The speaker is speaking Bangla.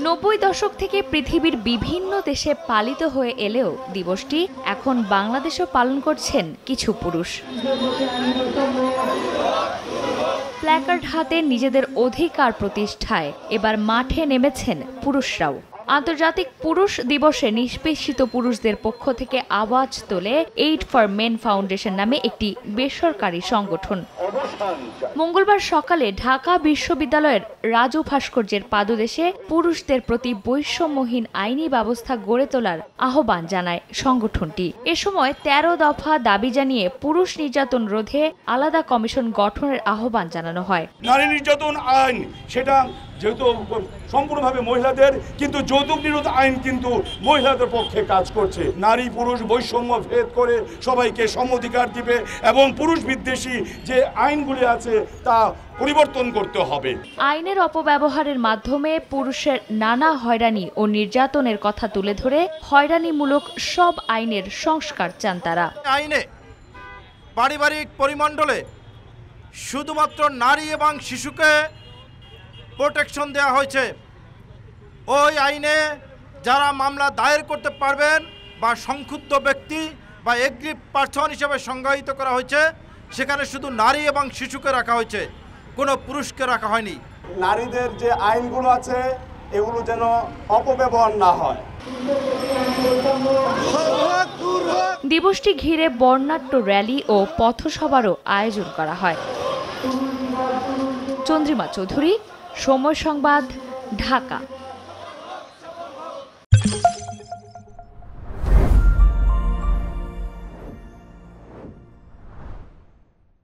90 দশক থেকে পৃথিবীর বিভিন্ন দেশে পালিত হয়ে এলেও দিবসটি এখন বাংলাদেশেও পালন করছেন কিছু পুরুষ। প্ল্যাকার্ড হাতে নিজেদের অধিকার প্রতিষ্ঠায় এবার মাঠে নেমেছেন পুরুষরাও। আন্তর্জাতিক পুরুষ দিবসে নিষ্পেষিত পুরুষদের পক্ষ থেকে আওয়াজ তোলে এইড ফর মেন ফাউন্ডেশন নামে একটি বেসরকারি সংগঠন। মঙ্গলবার সকালে ঢাকা বিশ্ববিদ্যালয়ের রাজু ভাস্কর্যের পাদদেশে পুরুষদের প্রতি বৈষম্যহীন আইনি ব্যবস্থা গড়ে তোলার আহ্বান জানায় সংগঠনটি। এ সময় 13 দফা দাবি জানিয়ে পুরুষ নির্যাতন রোধে আলাদা কমিশন গঠনের আহ্বান জানানো হয়। নারী নির্যাতন আইন সেটা যেহেতু সম্পূর্ণভাবে মহিলাদের, কিন্তু যৌতুক নিরোধ আইন কিন্তু মহিলাদের পক্ষে কাজ করছে। নারী পুরুষ বৈষম্য ভেদ করে সবাইকে সম অধিকার দিবে এবং পুরুষ বিদ্বেষী যে আইনগুলি আছে তা পরিবর্তন করতে হবে। আইনের অপব্যবহারের মাধ্যমে পুরুষের নানা হয়রানি ও নির্যাতনের কথা তুলে ধরে হয়রানিমূলক সব আইনের সংস্কার চান তারা। আইনে পারিবারিক পরিমণ্ডলে শুধুমাত্র নারী এবং শিশুকে প্রোটেকশন দেওয়া হয়েছে। ওই আইনে যারা মামলা দায়ের করতে পারবেন বা সংক্ষুব্ধ ব্যক্তি বা এগ্রিভ পারসন হিসেবে সংজ্ঞায়িত করা হয়েছে, সেখানে শুধু নারী এবং শিশুকে রাখা হয়েছে, কোনো পুরুষকে রাখা হয়নি। নারীদের যে আইনগুলো আছে এগুলো যেন অপব্যবহার না হয়। দিবসটি ঘিরে বর্ণাঢ্য র্যালি ও পথসভারও আয়োজন করা হয়। চন্দ্রিমা চৌধুরী, সময় সংবাদ, ঢাকা।